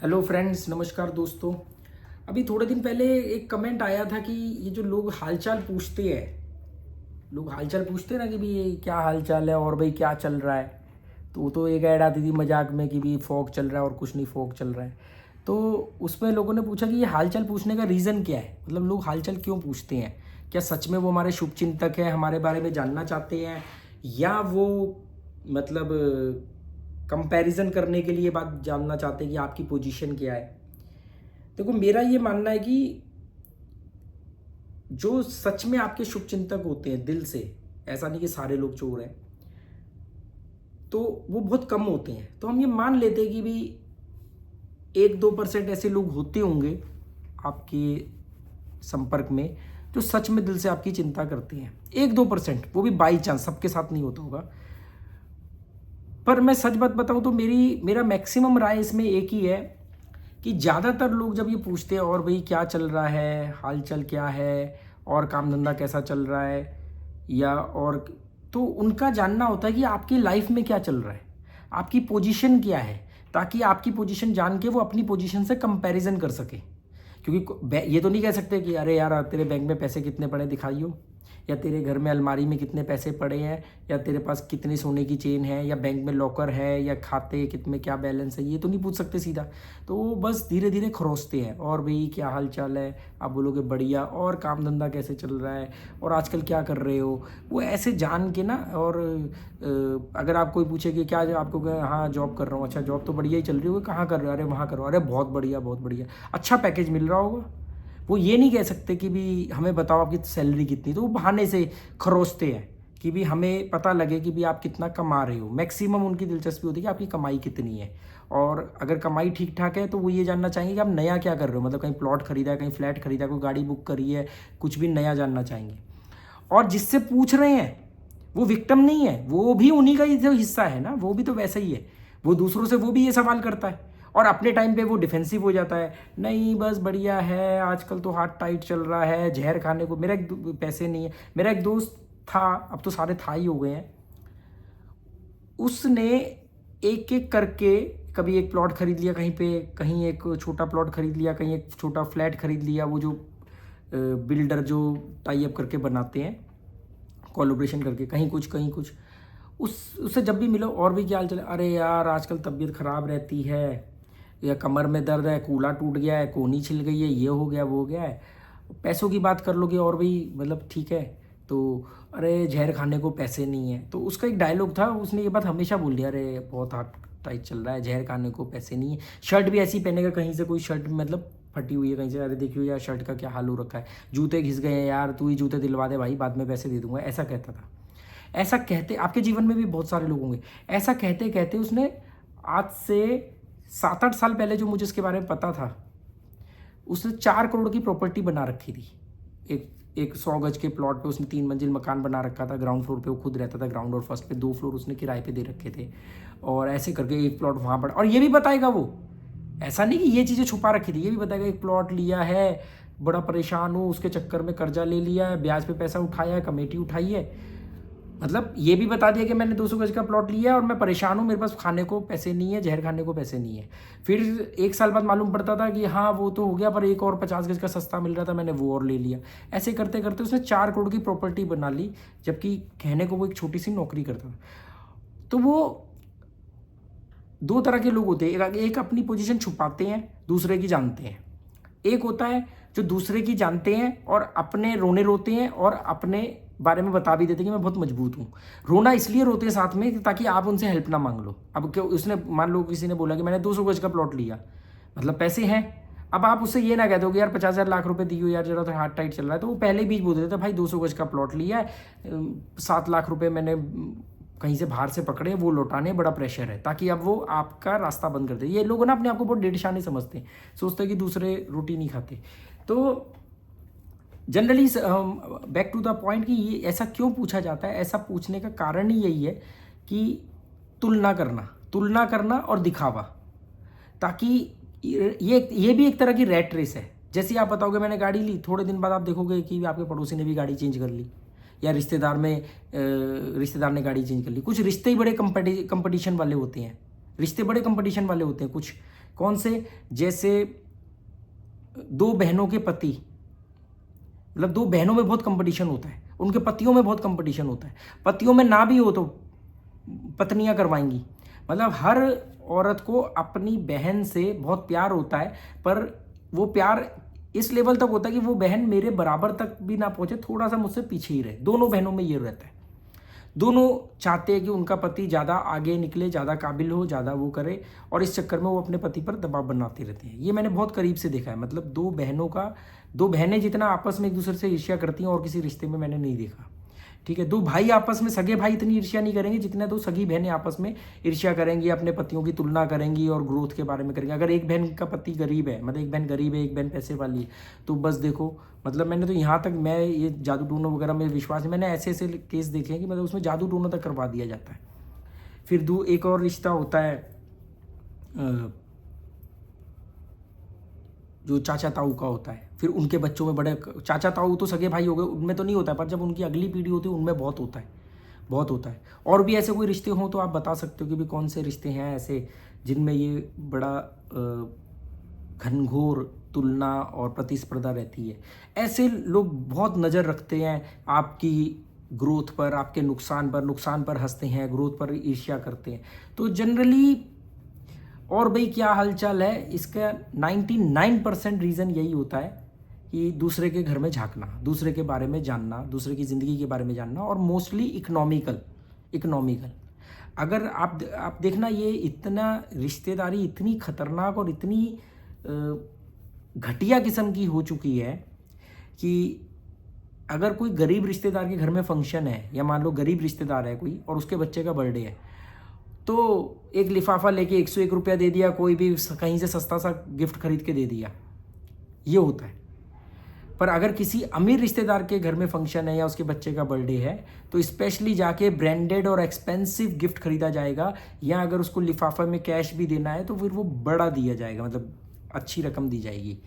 Hello friends, नमस्कार दोस्तों। अभी थोड़े दिन पहले एक कमेंट आया था कि ये जो लोग हालचाल पूछते हैं, लोग हालचाल पूछते हैं ना कि भाई क्या हालचाल है और भाई क्या चल रहा है। तो वो तो एक ऐड आती थी मजाक में कि भी फॉग चल रहा है और कुछ नहीं, फॉग चल रहा है। तो उसमें लोगों ने पूछा कि ये हालचाल पूछने का रीज़न क्या है, मतलब लोग हालचाल क्यों पूछते हैं। क्या सच में वो हमारे शुभचिंतक हैं, हमारे बारे में जानना चाहते हैं, या वो मतलब कंपैरिजन करने के लिए बात जानना चाहते हैं कि आपकी पोजीशन क्या है। देखो, मेरा ये मानना है कि जो सच में आपके शुभचिंतक होते हैं दिल से, ऐसा नहीं कि सारे लोग चोर हैं, तो वो बहुत कम होते हैं। तो हम ये मान लेते हैं कि भी 1-2% ऐसे लोग होते होंगे आपके संपर्क में जो सच में दिल से आपकी चिंता करते हैं। 1-2%, वो भी बाई चांस, सबके साथ नहीं होता होगा। पर मैं सच बात बताऊं तो मेरा मैक्सिमम राय इसमें एक ही है कि ज़्यादातर लोग जब ये पूछते हैं और भाई क्या चल रहा है, हाल चाल क्या है, और काम धंधा कैसा चल रहा है, या और, तो उनका जानना होता है कि आपकी लाइफ में क्या चल रहा है, आपकी पोजीशन क्या है, ताकि आपकी पोजीशन जान के वो अपनी पोजीशन से कंपैरिजन कर सके। क्योंकि ये तो नहीं कह सकते कि अरे यार तेरे बैंक में पैसे कितने पड़े दिखाइयो, या तेरे घर में अलमारी में कितने पैसे पड़े हैं, या तेरे पास कितने सोने की चेन है, या बैंक में लॉकर है, या खाते कितने क्या बैलेंस है, ये तो नहीं पूछ सकते सीधा। तो वो बस धीरे धीरे खरोचते हैं, और भाई क्या हाल चाल है, आप बोलोगे बढ़िया, और काम धंधा कैसे चल रहा है, और आजकल क्या कर रहे हो, वो ऐसे जान के ना। और अगर आप कोई पूछे कि क्या आपको, हाँ जॉब कर रहा हूँ, अच्छा जॉब तो बढ़िया ही चल रही होगी, कहाँ कर रहे हो, अरे वहाँ कर रहा हूँ, अरे बहुत बढ़िया बहुत बढ़िया, अच्छा पैकेज मिल रहा होगा। वो ये नहीं कह सकते कि भी हमें बताओ आपकी सैलरी कितनी, तो वो बहाने से खरोचते हैं कि भी हमें पता लगे कि भी आप कितना कमा रहे हो। मैक्सिमम उनकी दिलचस्पी होती है कि आपकी कमाई कितनी है, और अगर कमाई ठीक ठाक है तो वो ये जानना चाहेंगे कि आप नया क्या कर रहे हो, मतलब कहीं प्लॉट खरीदा है, कहीं फ्लैट खरीदा है, कोई गाड़ी बुक करी है, कुछ भी नया जानना चाहेंगे। और जिससे पूछ रहे हैं वो विक्टिम नहीं है, वो भी उन्हीं का ही जो हिस्सा है ना, वो भी तो वैसा ही है। वो दूसरों से वो भी ये सवाल करता है, और अपने टाइम पे वो डिफेंसिव हो जाता है, नहीं बस बढ़िया है, आजकल तो हाथ टाइट चल रहा है, जहर खाने को मेरा पैसे नहीं है। मेरा एक दोस्त था, अब तो सारे था ही हो गए हैं, उसने एक एक करके कभी एक प्लॉट खरीद लिया कहीं पे, कहीं एक छोटा प्लॉट खरीद लिया, कहीं एक छोटा फ्लैट खरीद लिया। वो जो बिल्डर जो टाई अप करके बनाते हैं, कोलैबोरेशन करके, कहीं कुछ कहीं कुछ, उससे जब भी मिलो और भी क्या हाल चले, अरे यार आजकल तबीयत ख़राब रहती है, या कमर में दर्द है, कूला टूट गया है, कोहनी छिल गई है, ये हो गया वो हो गया है। पैसों की बात कर लोगे और भी मतलब ठीक है, तो अरे जहर खाने को पैसे नहीं है। तो उसका एक डायलॉग था, उसने ये बात हमेशा बोल दिया, अरे बहुत हाथ टाइट चल रहा है, जहर खाने को पैसे नहीं है। शर्ट भी ऐसी पहनेगा, कहीं से कोई शर्ट मतलब फटी हुई है कहीं से, अरे देखियो यार शर्ट का क्या हाल हो रखा है, जूते घिस गए हैं यार, तू ही जूते दिलवा दे भाई, बाद में पैसे दे दूंगा, ऐसा कहता था। ऐसा कहते, आपके जीवन में भी बहुत सारे लोग होंगे। ऐसा कहते कहते उसने आज से 7-8 साल पहले जो मुझे इसके बारे में पता था, उसने 4 करोड़ की प्रॉपर्टी बना रखी थी। एक एक 100 गज के प्लॉट पे उसने 3 मंजिल मकान बना रखा था। ग्राउंड फ्लोर पे वो खुद रहता था, ग्राउंड और फर्स्ट पे 2 फ्लोर उसने किराए पे दे रखे थे। और ऐसे करके एक प्लॉट वहाँ पर, और ये भी बताएगा वो, ऐसा नहीं कि ये चीज़ें छुपा रखी थी, ये भी बताएगा एक प्लॉट लिया है, बड़ा परेशान हूँ, उसके चक्कर में कर्जा ले लिया है, ब्याज पे पैसा उठाया है, कमेटी उठाई है। मतलब ये भी बता दिया कि मैंने 200 गज का प्लॉट लिया है और मैं परेशान हूँ, मेरे पास खाने को पैसे नहीं है, जहर खाने को पैसे नहीं है। फिर 1 साल बाद मालूम पड़ता था कि हाँ वो तो हो गया, पर एक और 50 गज का सस्ता मिल रहा था, मैंने वो और ले लिया। ऐसे करते करते उसने 4 करोड़ की प्रॉपर्टी बना ली, जबकि कहने को वो एक छोटी सी नौकरी करता था। तो वो 2 तरह के लोग होते हैं, एक अपनी पोजीशन छुपाते हैं, दूसरे की जानते हैं। एक होता है जो दूसरे की जानते हैं और अपने रोने रोते हैं, और अपने बारे में बता भी देते हैं कि मैं बहुत मजबूत हूँ। रोना इसलिए रोते हैं साथ में ताकि आप उनसे हेल्प ना मांग लो। अब क्यों, उसने मान लो किसी ने बोला कि मैंने 200 गज का प्लॉट लिया, मतलब पैसे हैं। अब आप उससे ये ना कह दो कि यार 50,000 लाख रुपए दियो यार, जरा तो हाथ टाइट चल रहा है, तो वो पहले भी बोल देते थे भाई 200 गज का प्लॉट लिया है, 7 लाख रुपए मैंने कहीं से बाहर से पकड़े, वो लौटाने, बड़ा प्रेशर है, ताकि अब वो आपका रास्ता बंद कर दे। ये लोग ना अपने आप को बहुत डेढ़शानी समझते हैं, सोचते हैं कि दूसरे रोटी नहीं खाते। तो generally back to the point कि ये ऐसा क्यों पूछा जाता है, ऐसा पूछने का कारण ही यही है कि तुलना करना और दिखावा, ताकि ये भी एक तरह की रैट रेस है। जैसे आप बताओगे मैंने गाड़ी ली, थोड़े दिन बाद आप देखोगे कि आपके पड़ोसी ने भी गाड़ी चेंज कर ली, या रिश्तेदार ने गाड़ी चेंज कर ली। कुछ रिश्ते ही बड़े कंपटीशन वाले होते हैं, रिश्ते बड़े कंपटीशन वाले होते हैं कुछ, कौन से? जैसे दो बहनों के पति, मतलब दो बहनों में बहुत कंपटीशन होता है, उनके पतियों में बहुत कंपटीशन होता है, पतियों में ना भी हो तो पत्नियां करवाएंगी। मतलब हर औरत को अपनी बहन से बहुत प्यार होता है, पर वो प्यार इस लेवल तक होता है कि वो बहन मेरे बराबर तक भी ना पहुंचे, थोड़ा सा मुझसे पीछे ही रहे। दोनों बहनों में ये रहता है, दोनों चाहते हैं कि उनका पति ज़्यादा आगे निकले, ज़्यादा काबिल हो, ज़्यादा वो करे, और इस चक्कर में वो अपने पति पर दबाव बनाते रहते हैं। ये मैंने बहुत करीब से देखा है। मतलब दो बहनें जितना आपस में एक दूसरे से ईर्ष्या करती हैं और किसी रिश्ते में मैंने नहीं देखा। ठीक है, दो भाई आपस में, सगे भाई इतनी ईर्ष्या नहीं करेंगे जितना दो सगी बहनें आपस में ईर्ष्या करेंगी, अपने पतियों की तुलना करेंगी और ग्रोथ के बारे में करेंगी। अगर एक बहन का पति गरीब है, मतलब एक बहन गरीब है, एक बहन पैसे वाली है, तो बस देखो, मतलब मैंने तो यहाँ तक, मैं ये जादू टोना वगैरह में विश्वास नहीं, मैंने ऐसे ऐसे केस देखे हैं कि मतलब उसमें जादू टोना तक करवा दिया जाता है। फिर एक और रिश्ता होता है जो चाचा ताऊ का होता है, फिर उनके बच्चों में बड़े, चाचा ताऊ तो सगे भाई हो गए, उनमें तो नहीं होता है, पर जब उनकी अगली पीढ़ी होती है उनमें बहुत होता है, बहुत होता है। और भी ऐसे कोई रिश्ते हों तो आप बता सकते हो कि भी कौन से रिश्ते हैं ऐसे जिनमें ये बड़ा घनघोर तुलना और प्रतिस्पर्धा रहती है। ऐसे लोग बहुत नज़र रखते हैं आपकी ग्रोथ पर, आपके नुकसान पर हंसते हैं, ग्रोथ पर ईर्ष्या करते हैं। तो जनरली, और भाई क्या हालचाल है, इसका 99% रीज़न यही होता है कि दूसरे के घर में झांकना, दूसरे के बारे में जानना, दूसरे की ज़िंदगी के बारे में जानना, और मोस्टली इकोनॉमिकल। अगर आप देखना, ये इतना रिश्तेदारी इतनी खतरनाक और इतनी घटिया किस्म की हो चुकी है कि अगर कोई गरीब रिश्तेदार के घर में फंक्शन है, या मान लो गरीब रिश्तेदार है कोई और उसके बच्चे का बर्थडे है, तो एक लिफाफा लेके 101 रुपया दे दिया, कोई भी कहीं से सस्ता सा गिफ्ट खरीद के दे दिया, ये होता है। पर अगर किसी अमीर रिश्तेदार के घर में फंक्शन है या उसके बच्चे का बर्थडे है, तो स्पेशली जाके ब्रांडेड और एक्सपेंसिव गिफ्ट खरीदा जाएगा, या अगर उसको लिफाफा में कैश भी देना है तो फिर वो बड़ा दिया जाएगा, मतलब अच्छी रकम दी जाएगी।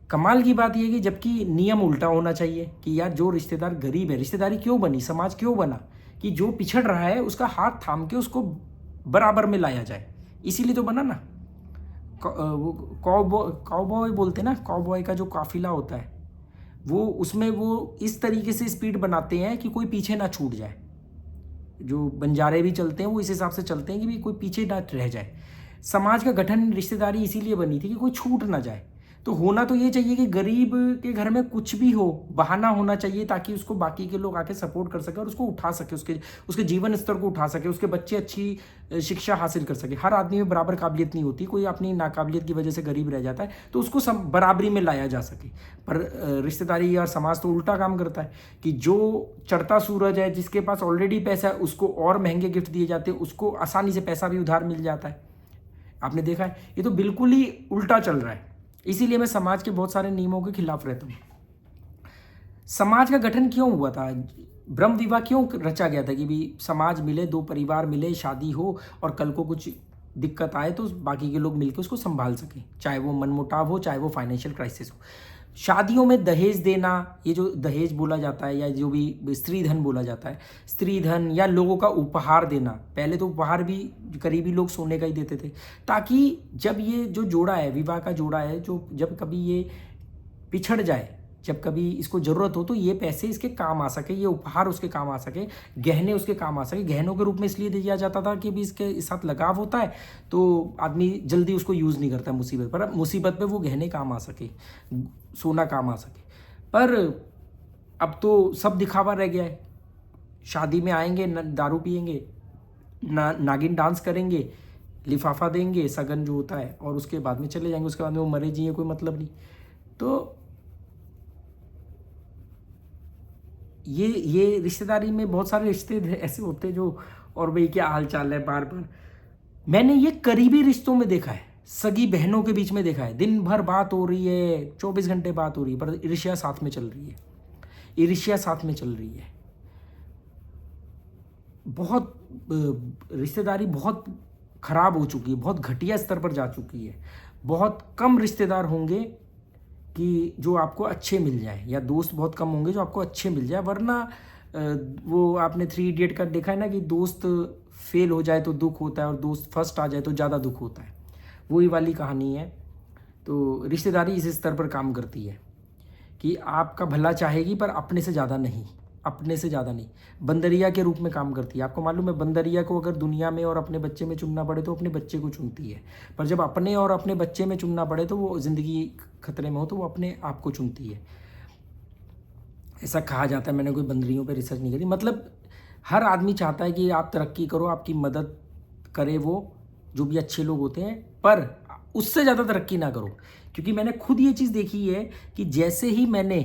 कमाल की बात यह है कि जबकि नियम उल्टा होना चाहिए कि यार जो रिश्तेदार गरीब है, रिश्तेदारी क्यों बनी, समाज क्यों बना कि जो पिछड़ रहा है उसका हाथ थाम के उसको बराबर में लाया जाए, इसीलिए तो बना ना। काउबॉय बोलते ना, काउबॉय का जो काफिला होता है वो, उसमें वो इस तरीके से स्पीड बनाते हैं कि कोई पीछे ना छूट जाए। जो बंजारे भी चलते हैं वो इस हिसाब से चलते हैं कि भी कोई पीछे ना रह जाए। समाज का गठन, रिश्तेदारी इसीलिए बनी थी कि कोई छूट ना जाए। तो होना तो ये चाहिए कि गरीब के घर में कुछ भी हो, बहाना होना चाहिए ताकि उसको बाकी के लोग आके सपोर्ट कर सके और उसको उठा सके, उसके जीवन स्तर को उठा सके, उसके बच्चे अच्छी शिक्षा हासिल कर सके। हर आदमी में बराबर काबिलियत नहीं होती, कोई अपनी नाकाबिलियत की वजह से गरीब रह जाता है तो उसको बराबरी में लाया जा सके। पर रिश्तेदारी और समाज तो उल्टा काम करता है कि जो चढ़ता सूरज है, जिसके पास ऑलरेडी पैसा है, उसको और महंगे गिफ्ट दिए जाते हैं, उसको आसानी से पैसा भी उधार मिल जाता है। आपने देखा है, ये तो बिल्कुल ही उल्टा चल रहा है। इसीलिए मैं समाज के बहुत सारे नियमों के खिलाफ रहता हूँ। समाज का गठन क्यों हुआ था, ब्रह्म विवाह क्यों रचा गया था कि भी समाज मिले, दो परिवार मिले, शादी हो और कल को कुछ दिक्कत आए तो बाकी के लोग मिलकर उसको संभाल सकें, चाहे वो मनमुटाव हो, चाहे वो फाइनेंशियल क्राइसिस हो। शादियों में दहेज देना, ये जो दहेज बोला जाता है या जो भी स्त्री धन बोला जाता है, स्त्री धन या लोगों का उपहार देना, पहले तो उपहार भी करीबी लोग सोने का ही देते थे, ताकि जब ये जो जोड़ा है, विवाह का जोड़ा है, जो जब कभी ये पिछड़ जाए, जब कभी इसको ज़रूरत हो तो ये पैसे इसके काम आ सके, ये उपहार उसके काम आ सके, गहने उसके काम आ सके। गहनों के रूप में इसलिए दिया जाता था कि भी इसके साथ लगाव होता है तो आदमी जल्दी उसको यूज़ नहीं करता मुसीबत पर, मुसीबत पे वो गहने काम आ सके, सोना काम आ सके। पर अब तो सब दिखावा रह गया है। शादी में आएंगे, दारू पिएंगे, नागिन डांस करेंगे, लिफाफा देंगे, सगन जो होता है, और उसके बाद में चले जाएंगे, उसके बाद में वो मरे जिए, कोई मतलब नहीं। तो ये रिश्तेदारी में बहुत सारे रिश्ते ऐसे होते हैं जो, और भाई क्या हाल चाल है, बार बार मैंने ये करीबी रिश्तों में देखा है, सगी बहनों के बीच में देखा है, दिन भर बात हो रही है, 24 घंटे बात हो रही है, पर ईर्ष्या साथ में चल रही है, ईर्ष्या साथ में चल रही है। बहुत रिश्तेदारी बहुत खराब हो चुकी है, बहुत घटिया स्तर पर जा चुकी है। बहुत कम रिश्तेदार होंगे कि जो आपको अच्छे मिल जाए, या दोस्त बहुत कम होंगे जो आपको अच्छे मिल जाए। वरना वो आपने 3 इडियट का देखा है ना कि दोस्त फेल हो जाए तो दुख होता है और दोस्त फर्स्ट आ जाए तो ज़्यादा दुख होता है। वही वाली कहानी है। तो रिश्तेदारी इस स्तर पर काम करती है कि आपका भला चाहेगी पर अपने से ज़्यादा नहीं, अपने से ज़्यादा नहीं। बंदरिया के रूप में काम करती है। आपको मालूम है, बंदरिया को अगर दुनिया में और अपने बच्चे में चुनना पड़े तो अपने बच्चे को चुनती है, पर जब अपने और अपने बच्चे में चुनना पड़े तो वो ज़िंदगी खतरे में हो तो वो अपने आप को चुनती है, ऐसा कहा जाता है। मैंने कोई बंदरियों पे रिसर्च नहीं करी। मतलब हर आदमी चाहता है कि आप तरक्की करो, आपकी मदद करे वो जो भी अच्छे लोग होते हैं, पर उससे ज़्यादा तरक्की ना करो। क्योंकि मैंने खुद ये चीज़ देखी है कि जैसे ही मैंने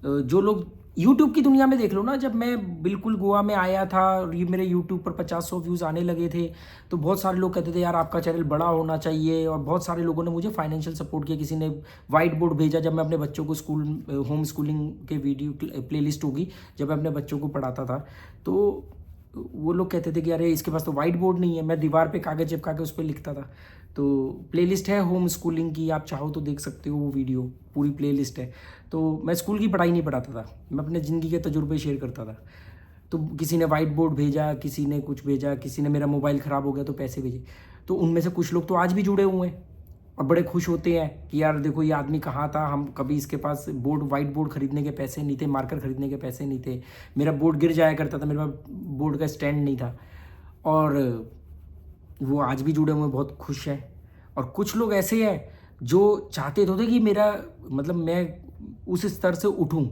जो लोग यूट्यूब की दुनिया में देख लो ना, जब मैं बिल्कुल गोवा में आया था और ये मेरे यूट्यूब पर 50-100 व्यूज़ आने लगे थे, तो बहुत सारे लोग कहते थे यार आपका चैनल बड़ा होना चाहिए, और बहुत सारे लोगों ने मुझे फाइनेंशियल सपोर्ट किया। किसी ने वाइट बोर्ड भेजा जब मैं अपने बच्चों को स्कूल होम स्कूलिंग के वीडियो प्लेलिस्ट होगी जब मैं अपने बच्चों को पढ़ाता था, तो वो लोग कहते थे कि अरे इसके पास तो वाइट बोर्ड नहीं है। मैं दीवार पे कागज़ चिपका के उस पर लिखता था। तो प्लेलिस्ट है होम स्कूलिंग की, आप चाहो तो देख सकते हो, वो वीडियो पूरी प्लेलिस्ट है। तो मैं स्कूल की पढ़ाई नहीं पढ़ाता था, मैं अपने ज़िंदगी के तजुर्बे शेयर करता था। तो किसी ने वाइट बोर्ड भेजा, किसी ने कुछ भेजा, किसी ने मेरा मोबाइल ख़राब हो गया तो पैसे भेजे। तो उनमें से कुछ लोग तो आज भी जुड़े हुए हैं और बड़े खुश होते हैं कि यार देखो ये आदमी कहाँ था, हम कभी इसके पास वाइट बोर्ड खरीदने के पैसे नहीं थे, मार्कर खरीदने के पैसे नहीं थे, मेरा बोर्ड गिर जाया करता था, मेरे पास बोर्ड का स्टैंड नहीं था, और वो आज भी जुड़े हुए हैं, बहुत खुश हैं। और कुछ लोग ऐसे हैं जो चाहते तो थे कि मेरा मतलब मैं उस स्तर से उठूं,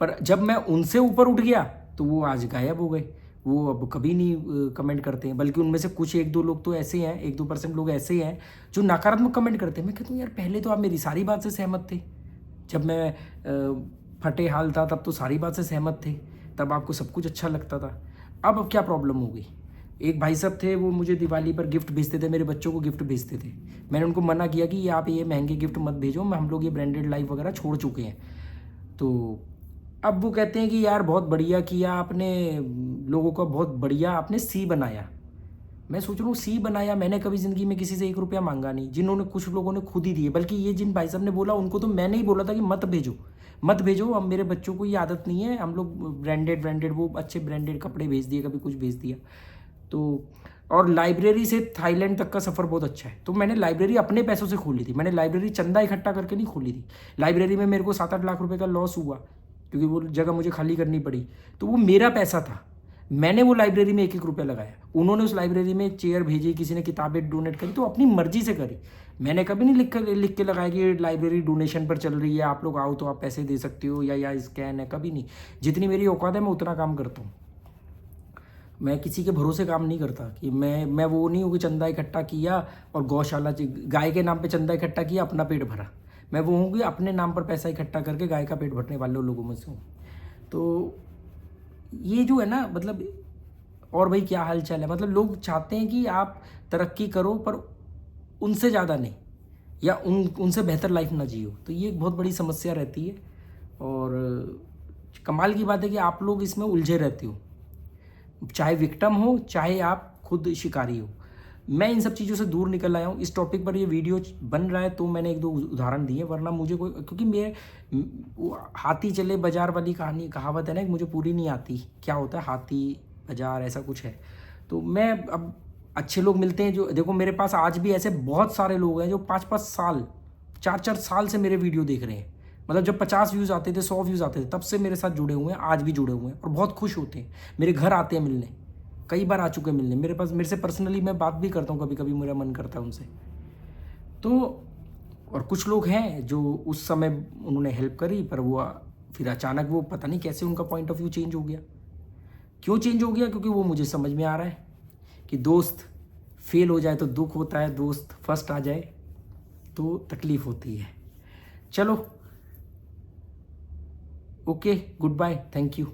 पर जब मैं उनसे ऊपर उठ गया तो वो आज गायब हो गए, वो अब कभी नहीं कमेंट करते हैं। बल्कि उनमें से कुछ 1-2 लोग तो ऐसे हैं, 1-2% लोग ऐसे हैं जो नकारात्मक कमेंट करते हैं। मैं कहता हूँ यार पहले तो आप मेरी सारी बात से सहमत थे, जब मैं फटे हाल था तब तो सारी बात से सहमत थे, तब आपको सब कुछ अच्छा लगता था, अब क्या प्रॉब्लम हो गई। एक भाई साहब थे, वो मुझे दिवाली पर गिफ्ट भेजते थे, मेरे बच्चों को गिफ्ट भेजते थे। मैंने उनको मना किया कि आप ये महंगे गिफ्ट मत भेजो, हम लोग ये ब्रांडेड लाइफ वगैरह छोड़ चुके हैं। तो अब वो कहते हैं कि यार बहुत बढ़िया किया आपने, लोगों का बहुत बढ़िया आपने सी बनाया। मैं सोच रहा हूँ सी बनाया, मैंने कभी ज़िंदगी में किसी से 1 रुपया मांगा नहीं, जिन्होंने कुछ लोगों ने खुद ही दिए। बल्कि ये जिन भाई साहब ने बोला उनको तो मैंने ही बोला था कि मत भेजो मत भेजो, अब मेरे बच्चों को ये आदत नहीं है, हम लोग ब्रांडेड वो अच्छे ब्रांडेड कपड़े भेज दिए, कभी कुछ भेज दिया। तो और लाइब्रेरी से थाईलैंड तक का सफ़र बहुत अच्छा है। तो मैंने लाइब्रेरी अपने पैसों से खोली थी, मैंने लाइब्रेरी चंदा इकट्ठा करके नहीं खोली थी। लाइब्रेरी में मेरे को 7-8 लाख रुपए का लॉस हुआ क्योंकि वो जगह मुझे खाली करनी पड़ी, तो वो मेरा पैसा था, मैंने वो लाइब्रेरी में 1-1 रुपया लगाया। उन्होंने उस लाइब्रेरी में चेयर भेजी, किसी ने किताबें डोनेट करी, तो अपनी मर्जी से करी। मैंने कभी नहीं लिख के लगाया कि लाइब्रेरी डोनेशन पर चल रही है, आप लोग आओ तो आप पैसे दे सकते हो, या स्कैन है, कभी नहीं। जितनी मेरी औकात है मैं उतना काम करता हूँ। मैं किसी के भरोसे काम नहीं करता कि मैं वो नहीं हूँ कि चंदा इकट्ठा किया और गौशाला गाय के नाम पे चंदा इकट्ठा किया, अपना पेट भरा। मैं वो हूँ कि अपने नाम पर पैसा इकट्ठा करके गाय का पेट भरने वाले लोगों में से हूँ। तो ये जो है ना, मतलब और भाई क्या हाल चाल है, मतलब लोग चाहते हैं कि आप तरक्की करो पर उनसे ज़्यादा नहीं, या उनसे बेहतर लाइफ ना जियो। तो ये एक बहुत बड़ी समस्या रहती है, और कमाल की बात है कि आप लोग इसमें उलझे रहते हो, चाहे विक्टिम हो चाहे आप खुद शिकारी हो। मैं इन सब चीज़ों से दूर निकल आया हूँ। इस टॉपिक पर ये वीडियो बन रहा है तो मैंने 1-2 उदाहरण दिए, वरना मुझे कोई, क्योंकि मेरे हाथी चले बाजार वाली कहावत है ना, मुझे पूरी नहीं आती क्या होता है हाथी बाजार, ऐसा कुछ है। तो मैं अब अच्छे लोग मिलते हैं जो, देखो मेरे पास आज भी ऐसे बहुत सारे लोग हैं जो 5-5 साल 4-4 साल से मेरे वीडियो देख रहे हैं। मतलब जब 50 व्यूज़ आते थे, 100 व्यूज़ आते थे, तब से मेरे साथ जुड़े हुए हैं, आज भी जुड़े हुए हैं और बहुत खुश होते हैं। मेरे घर आते हैं मिलने, कई बार आ चुके हैं मिलने मेरे पास, मेरे से पर्सनली मैं बात भी करता हूँ, कभी कभी मेरा मन करता है उनसे। तो और कुछ लोग हैं जो उस समय उन्होंने हेल्प करी, पर वो फिर अचानक वो पता नहीं कैसे उनका पॉइंट ऑफ व्यू चेंज हो गया। क्यों चेंज हो गया? क्योंकि वो मुझे समझ में आ रहा है कि दोस्त फेल हो जाए तो दुख होता है, दोस्त फर्स्ट आ जाए तो तकलीफ होती है। चलो, okay, good bye, thank you.